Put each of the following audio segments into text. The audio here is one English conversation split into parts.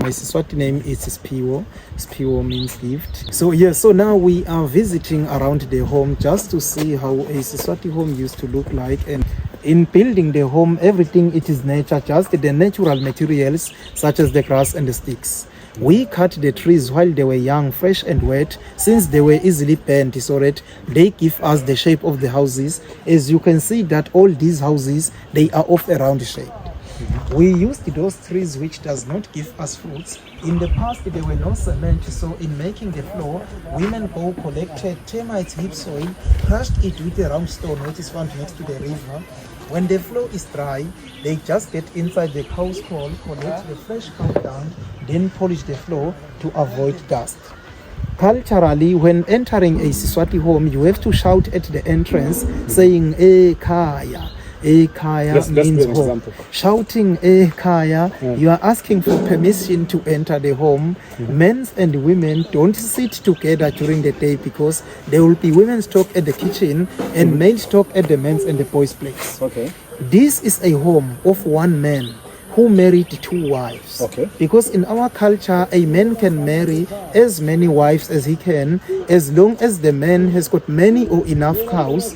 My Eswatini name is Spiwo. Spiwo means gift. So yeah, so now we are visiting around the home just to see how a Eswatini home used to look like. And in building the home, everything it is nature, just the natural materials such as the grass and the sticks. We cut the trees while they were young, fresh and wet, since they were easily bent so that they give us the shape of the houses. As you can see that all these houses, they are of a round shape. We used those trees which does not give us fruits. In the past there were no cement, so in making the floor, women go collected termites, heap soil, crushed it with a round stone which is found next to the river. When the floor is dry, they just get inside the cow's kraal, collect the fresh cow dung, then polish the floor to avoid dust. Culturally, when entering a Siswati home, you have to shout at the entrance saying Ekhaya. Ekhaya means home. Shouting Ekhaya, you are asking for permission to enter the home. Men and women don't sit together during the day because there will be women's talk at the kitchen and men's talk at the men's and the boys' place. Okay. This is a home of one man who married two wives. Okay. Because in our culture, a man can marry as many wives as he can, as long as the man has got many or enough cows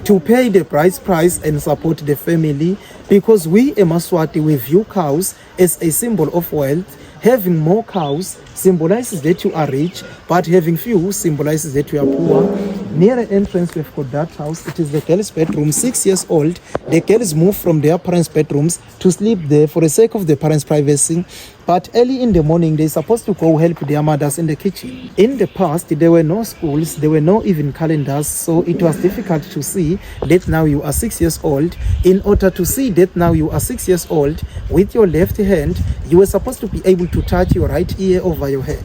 to pay the price and support the family, because we Emaswati, we view cows as a symbol of wealth. Having more cows symbolizes that you are rich, but having few symbolizes that you are poor. Near the entrance, we've got that house. It is the girls' bedroom, 6 years old. The girls move from their parents' bedrooms to sleep there for the sake of the parents' privacy. But early in the morning, they're supposed to go help their mothers in the kitchen. In the past, there were no schools, there were no even calendars, so it was difficult to see that now you are 6 years old. In order to see that now you are 6 years old, with your left hand, you were supposed to be able to touch your right ear over your head.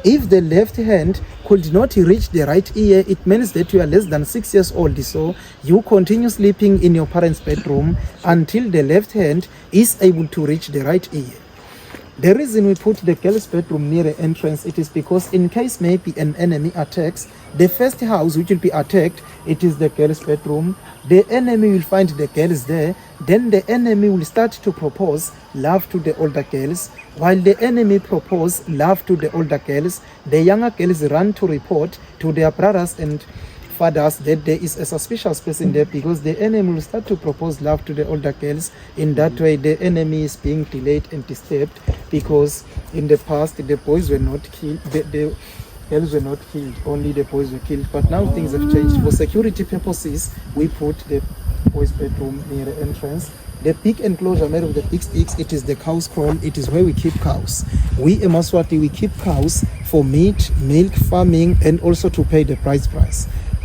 If the left hand could not reach the right ear, it means that you are less than 6 years old. So you continue sleeping in your parents' bedroom until the left hand is able to reach the right ear. The reason we put the girls' bedroom near the entrance, it is because in case maybe an enemy attacks, the first house which will be attacked, it is the girls' bedroom. The enemy will find the girls there. Then the enemy will start to propose love to the older girls. While the enemy propose love to the older girls, the younger girls run to report to their brothers and fathers that there is a suspicious person there, because the enemy will start to propose love to the older girls. In that way, the enemy is being delayed and disturbed, because in the past the boys were not killed, the girls were not killed, only the boys were killed. But now things have changed. For security purposes, we put the boys' bedroom near the entrance. The big enclosure made of the big sticks, it is the cow's kraal. It is where we keep cows. We Emaswati, we keep cows for meat, milk, farming, and also to pay the price.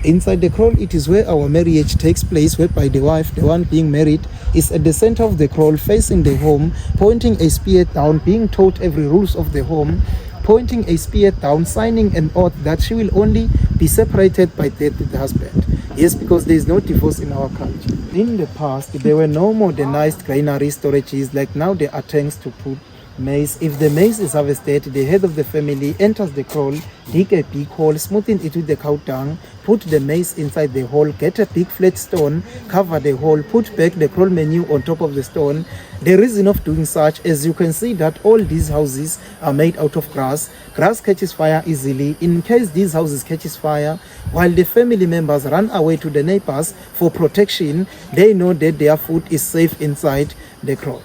Inside the kraal, it is where our marriage takes place, whereby the wife, the one being married, is at the center of the kraal, facing the home, pointing a spear down, being taught every rules of the home, pointing a spear down, signing an oath that she will only be separated by death with the husband. Yes, because there is no divorce in our culture. In the past, there were no modernized granary storages like now there are tanks to put maize. If the maize is harvested, the head of the family enters the kraal, dig a big hole, smoothen it with the cow dung, put the maize inside the hole, get a big flat stone, cover the hole, put back the kraal menu on top of the stone. The reason of doing such, as you can see that all these houses are made out of grass. Grass catches fire easily. In case these houses catches fire, while the family members run away to the neighbors for protection, they know that their food is safe inside the kraal.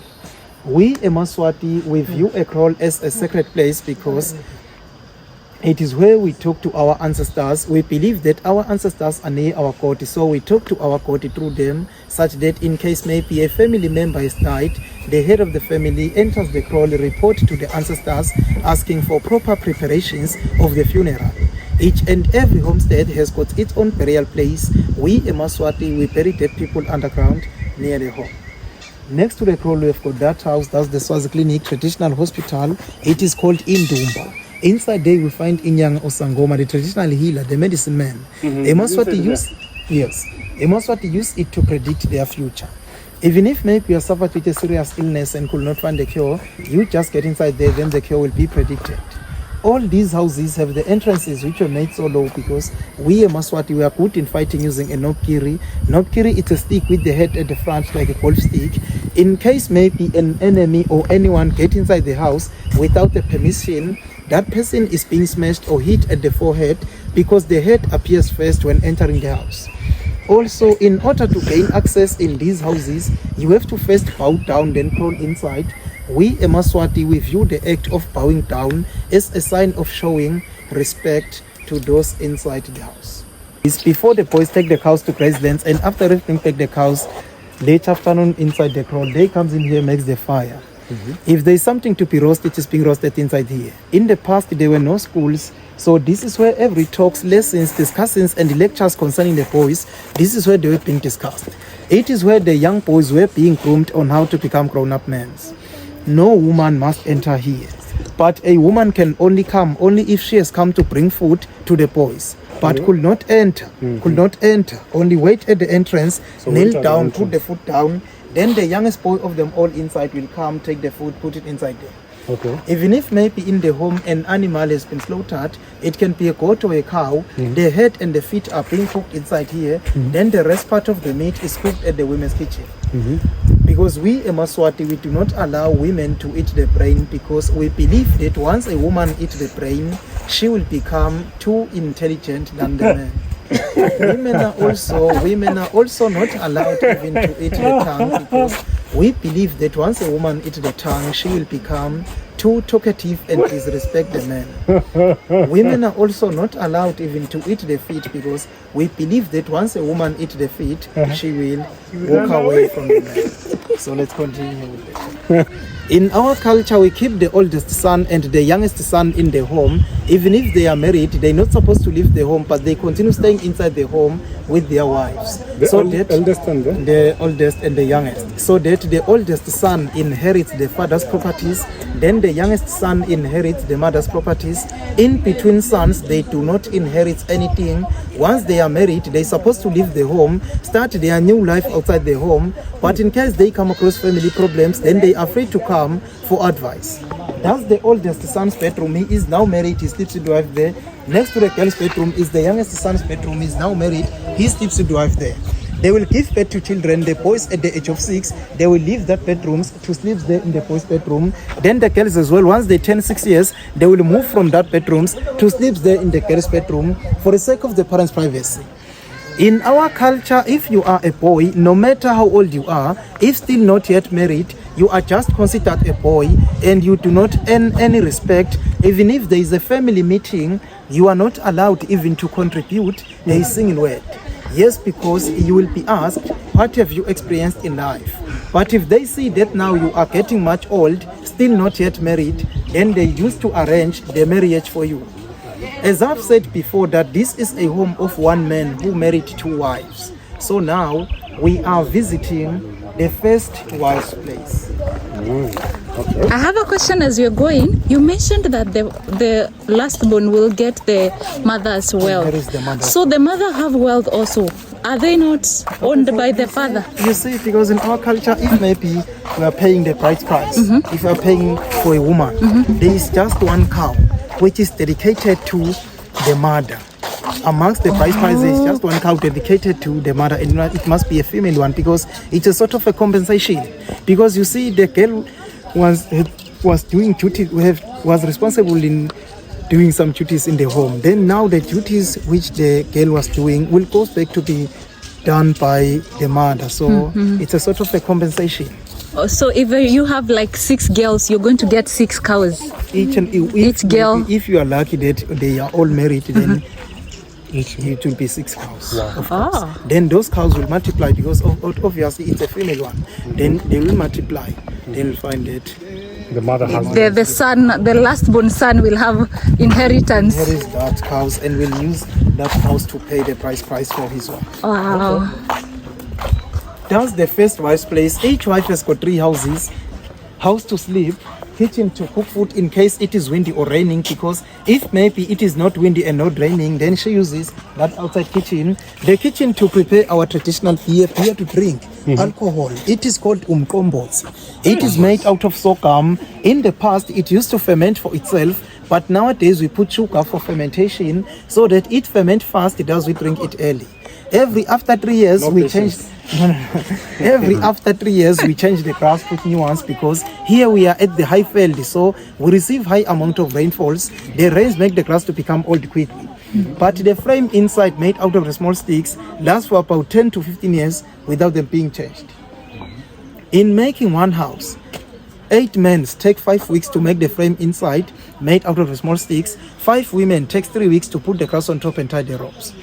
We Emaswati, we view a kraal as a sacred place because it is where we talk to our ancestors. We believe that our ancestors are near our God, so we talk to our God through them, such that in case maybe a family member has died, the head of the family enters the kraal, report to the ancestors, asking for proper preparations of the funeral. Each and every homestead has got its own burial place. We Emaswati, we bury dead people underground near the home. Next to the kraal, we've got that house, that's the Swazi Clinic, traditional hospital. It is called Indumba. Inside there we find Inyanga Osangoma, the traditional healer, the medicine man. Emaswati use it to predict their future. Even if maybe you are suffered with a serious illness and could not find a cure, you just get inside there, then the cure will be predicted. All these houses have the entrances which were made so low because we Emaswati were good in fighting using a nopkiri. Nopkiri is a stick with the head at the front like a golf stick. In case maybe an enemy or anyone get inside the house without the permission, that person is being smashed or hit at the forehead, because the head appears first when entering the house. Also, in order to gain access in these houses, you have to first bow down, then crawl inside. We, Eswatini, we view the act of bowing down as a sign of showing respect to those inside the house. It's before the boys take the cows to grazelands, and after everything take the cows, late afternoon inside the kraal, they comes in here, makes the fire. If there is something to be roasted, it is being roasted inside here. In the past, there were no schools, so this is where every talks, lessons, discussions, and lectures concerning the boys, this is where they were being discussed. It is where the young boys were being groomed on how to become grown-up men. No woman must enter here, but a woman can only come only if she has come to bring food to the boys, but could not enter, only wait at the entrance, so kneel down, put the food down. Then the youngest boy of them all inside will come, take the food, put it inside there. Okay. Even if maybe in the home an animal has been slaughtered, it can be a goat or a cow, the head and the feet are being cooked inside here, then the rest part of the meat is cooked at the women's kitchen. Because we, Eswatini, we do not allow women to eat the brain, because we believe that once a woman eats the brain, she will become too intelligent than the man. Women are also not allowed even to eat the tongue, because we believe that once a woman eats the tongue, she will become too talkative and disrespect the man. Women are also not allowed even to eat the feet, because we believe that once a woman eats the feet, she will walk away from the man. So let's continue with it. In our culture, we keep the oldest son and the youngest son in the home. Even if they are married, they're not supposed to leave the home, but they continue staying inside the home with their wives. The oldest and the youngest. So that the oldest son inherits the father's properties, then the youngest son inherits the mother's properties. In between sons, they do not inherit anything. Once they are married, they're supposed to leave the home, start their new life outside the home, but in case they come across family problems, then they are free to come for advice. That's the oldest son's bedroom. He is now married, he sleeps with the wife there. Next to the girl's bedroom is the youngest son's bedroom. He is now married, he sleeps with the wife there. They will give birth to children. The boys at the age of 6, they will leave that bedrooms to sleep there in the boys' bedroom. Then the girls as well, once they turn 6 years, they will move from that bedrooms to sleep there in the girls' bedroom for the sake of the parents' privacy. In our culture, if you are a boy, no matter how old you are, if still not yet married, you are just considered a boy and you do not earn any respect. Even if there is a family meeting, you are not allowed even to contribute a single word. Yes, because you will be asked, what have you experienced in life? But if they see that now you are getting much old, still not yet married, then they used to arrange the marriage for you. As I've said before, that this is a home of one man who married 2 wives. So now we are visiting the first wife's place. Okay. I have a question as you're going. You mentioned that the last born will get the mother's wealth. So the mother have wealth also. Are they not owned by the father? You see, because in our culture, if maybe we are paying the bride price, if we are paying for a woman, there is just one cow which is dedicated to the mother. Amongst the price prices, just one cow dedicated to the mother, and it must be a female one, because it's a sort of a compensation. Because you see, the girl was doing duty, was responsible in doing some duties in the home. Then now the duties which the girl was doing will go back to be done by the mother. So it's a sort of a compensation. So if you have like 6 girls, you're going to get 6 cows. Each girl. If you are lucky that they are all married, then it will be 6 cows. Wow. Of course. Then those cows will multiply, because obviously it's a female one. Then they will multiply. They will find that the mother has the son, the last born son will have inheritance. Inherits that cows and will use that cows to pay the price for his wife. Wow. Okay. That's the first wife's place. Each wife has got 3 houses: house to sleep, kitchen to cook food in case it is windy or raining, because if maybe it is not windy and not raining, then she uses that outside kitchen. The kitchen to prepare our traditional beer to drink, alcohol. It is called umqombothi. It is made out of sorghum. In the past, it used to ferment for itself, but nowadays we put sugar for fermentation so that it ferment fast, thus we drink it early. Every after 3 years, No we patience. change. Every after 3 years, we change the grass, put new ones, because here we are at the high field, so we receive high amount of rainfalls. The rains make the grass to become old quickly. But the frame inside, made out of the small sticks, lasts for about 10 to 15 years without them being changed. In making one house, 8 men take 5 weeks to make the frame inside, made out of the small sticks. 5 women takes 3 weeks to put the grass on top and tie the ropes.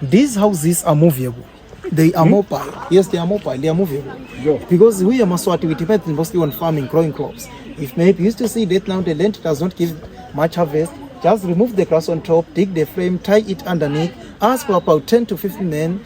These houses are movable. They are mobile. Yes, they are mobile. They are movable. Because we are Maswati, we depend mostly on farming, growing crops. If maybe you used to see that now the land does not give much harvest, just remove the grass on top, dig the frame, tie it underneath, ask for about 10 to 15 men,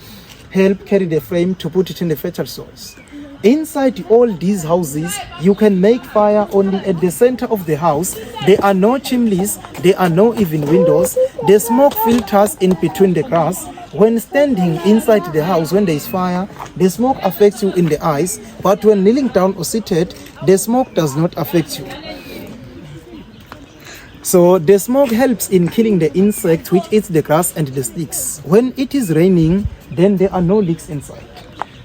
help carry the frame to put it in the fertile soils. Inside all these houses, you can make fire only at the center of the house. There are no chimneys, there are no even windows. The smoke filters in between the grass. When standing inside the house, when there is fire, the smoke affects you in the eyes, but when kneeling down or seated, the smoke does not affect you. So the smoke helps in killing the insects which eats the grass and the sticks. When it is raining, then there are no leaks inside.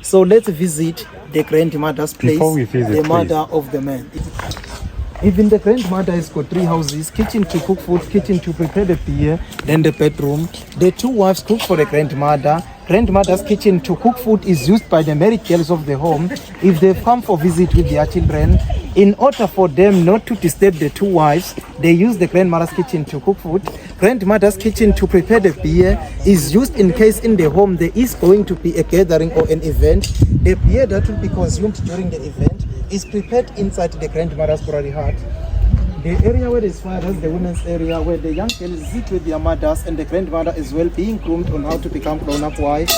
So let's visit the grandmother's place, Before we visit, the mother of the man. Even the grandmother has got 3 houses: kitchen to cook food, kitchen to prepare the beer, then the bedroom. The 2 wives cook for the grandmother. Grandmother's kitchen to cook food is used by the married girls of the home if they've come for visit with their children. In order for them not to disturb the 2 wives, they use the grandmother's kitchen to cook food. Grandmother's kitchen to prepare the beer is used in case in the home there is going to be a gathering or an event. The beer that will be consumed during the event is prepared inside the grandmother's private hut. The area where there's fire, that's the women's area, where the young girls sit with their mothers and the grandmother as well, being groomed on how to become grown-up wives.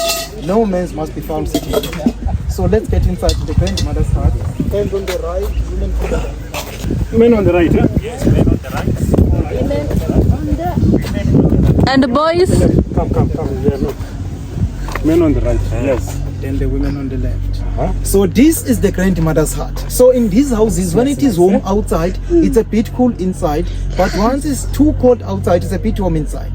No men must be found sitting there. So let's get inside the grandmother's hut. And on the right, women on the left. Men on the right, huh? Yes, men on the right. And the boys? Come. Yeah, look. Men on the right, yes. Then the women on the left. So this is the grandmother's hut. So in these houses, when it is warm outside, it's a bit cool inside. But once it's too cold outside, it's a bit warm inside.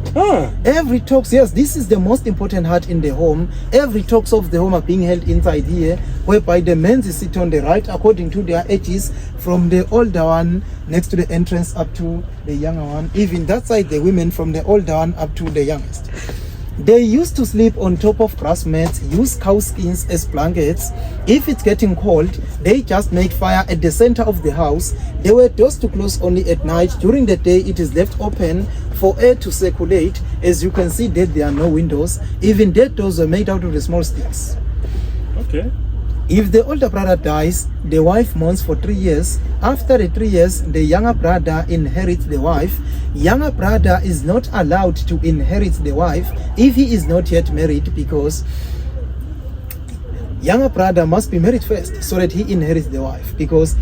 Every talks, yes, this is the most important hut in the home. Every talks of the home are being held inside here, whereby the men sit on the right according to their ages, from the older one next to the entrance up to the younger one. Even that side, the women from the older one up to the youngest. They used to sleep on top of grass mats, use cow skins as blankets. If it's getting cold, they just make fire at the center of the house. They were doors to close only at night. During the day, it is left open for air to circulate. As you can see that there are no windows. Even their doors are made out of the small sticks. Okay. If the older brother dies, the wife mourns for 3 years. After the 3 years, the younger brother inherits the wife. Younger brother is not allowed to inherit the wife if he is not yet married, because younger brother must be married first so that he inherits the wife, because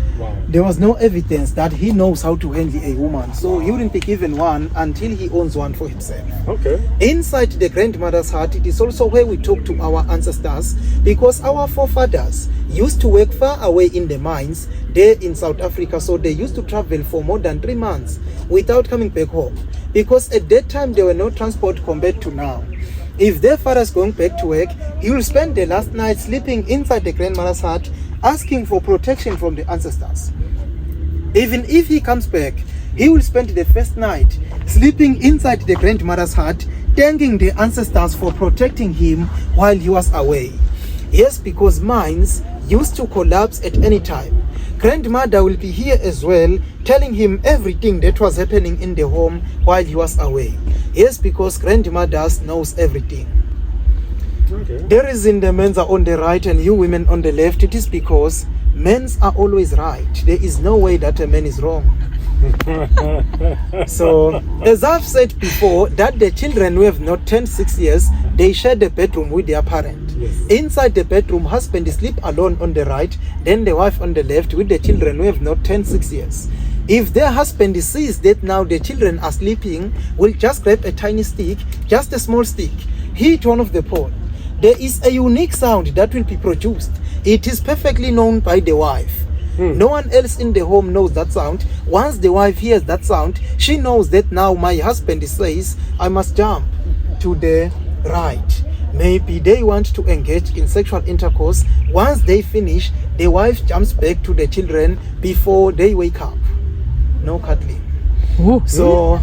there was no evidence that he knows how to handle a woman. So he wouldn't be given one until he owns one for himself. Okay. Inside the grandmother's hut, it is also where we talk to our ancestors, because our forefathers used to work far away in the mines there in South Africa. So they used to travel for more than 3 months without coming back home, because at that time there were no transport compared to now. If their father is going back to work, he will spend the last night sleeping inside the grandmother's hut, asking for protection from the ancestors. Even if he comes back, he will spend the first night sleeping inside the grandmother's hut, thanking the ancestors for protecting him while he was away. Yes, because mines used to collapse at any time. Grandmother will be here as well, telling him everything that was happening in the home while he was away. Yes, because grandmother knows everything. Okay. The reason the men are on the right and you women on the left, it is because men are always right. There is no way that a man is wrong. So, as I've said before, that the children who have not turned 6 years, they share the bedroom with their parent. Yes. Inside the bedroom, husband is sleep alone on the right, then the wife on the left with the children who have not turned 6 years. If their husband sees that now the children are sleeping, will just grab a tiny stick, just a small stick, hit one of the pole. There is a unique sound that will be produced. It is perfectly known by the wife. No one else in the home knows that sound. Once the wife hears that sound, she knows that now my husband says, I must jump to the right. maybe they want to engage in sexual intercourse. Once they finish, the wife jumps back to the children before they wake up. No cuddling. Ooh. So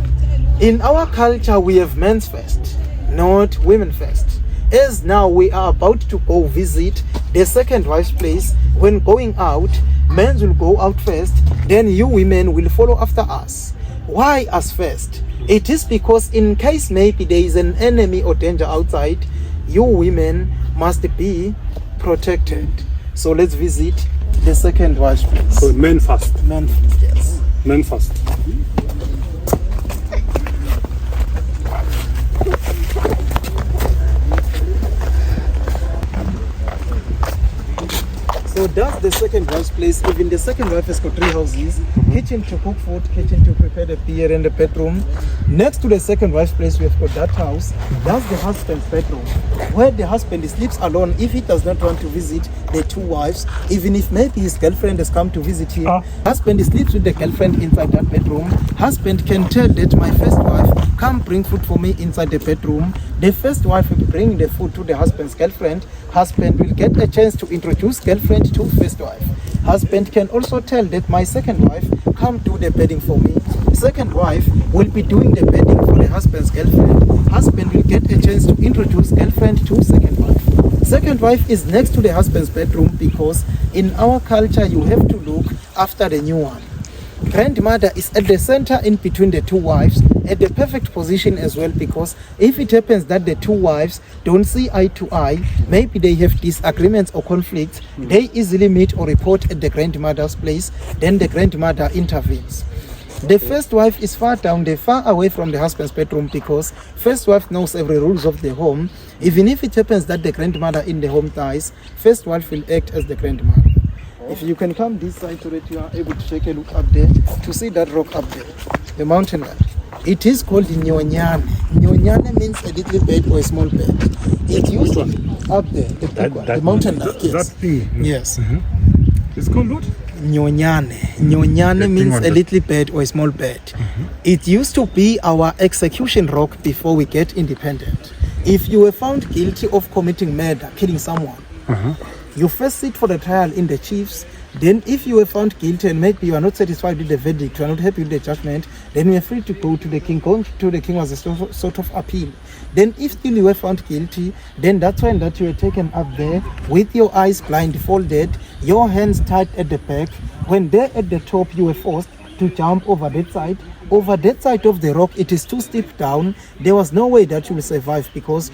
in our culture, we have men's first, not women first. As now we are about to go visit the second wife's place, when going out, men will go out first, then you women will follow after us. Why us first? It is because in case maybe there is an enemy or danger outside, you women must be protected. So let's visit the second wife's place. So men first. Men first, yes. Men first. So that's the second wife's place. Even the second wife has got 3 houses. Kitchen to cook food, kitchen to prepare the beer, and the bedroom. Next to the second wife's place, we have got that house. That's the husband's bedroom, where the husband sleeps alone if he does not want to visit the 2 wives. Even if maybe his girlfriend has come to visit him, husband sleeps with the girlfriend inside that bedroom. Husband can tell that my first wife, come bring food for me inside the bedroom. The first wife will bring the food to the husband's girlfriend. Husband will get a chance to introduce girlfriend to first wife. Husband can also tell that my second wife, come do the bedding for me. Second wife will be doing the bedding for the husband's girlfriend. Husband will get a chance to introduce girlfriend to second wife. Second wife is next to the husband's bedroom because in our culture you have to look after the new one. Grandmother is at the center in between the 2 wives, at the perfect position as well, because if it happens that the 2 wives don't see eye to eye, maybe they have disagreements or conflicts, they easily meet or report at the grandmother's place, then the grandmother intervenes. The first wife is far down there, far away from the husband's bedroom, because first wife knows every rules of the home. Even if it happens that the grandmother in the home dies, first wife will act as the grandmother. If you can come this side so that you are able to take a look up there to see that rock up there, the mountain lion. It is called Nyonyane. Nyonyane means a little bird or a small bird. It used to be up there, the big one, the mountain lion. Yes. That thing. Yes. It's called what? Nyonyane. Nyonyane means a little bird or a small bird. It used to be our execution rock before we get independent. If you were found guilty of committing murder, killing someone, you first sit for the trial in the chiefs. Then if you were found guilty and maybe you are not satisfied with the verdict, you are not happy with the judgment, then you are free to go to the king. Going to the king was a sort of appeal. Then if still you were found guilty, then that's when that you were taken up there with your eyes blindfolded, your hands tied at the back. When they're at the top, you were forced to jump over that side. Over that side of the rock, it is too steep down. There was no way that you will survive, because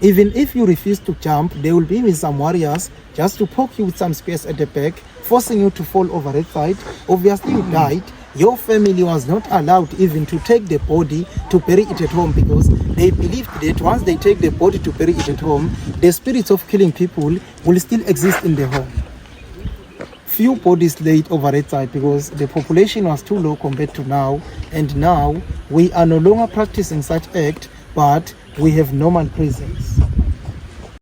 even if you refuse to jump, there will be with some warriors just to poke you with some spears at the back, forcing you to fall over that side. Obviously you died. Your family was not allowed even to take the body to bury it at home, because they believed that once they take the body to bury it at home, the spirits of killing people will still exist in the home. Few bodies laid over that side because the population was too low compared to now, and now we are no longer practicing such act, but we have normal prisons.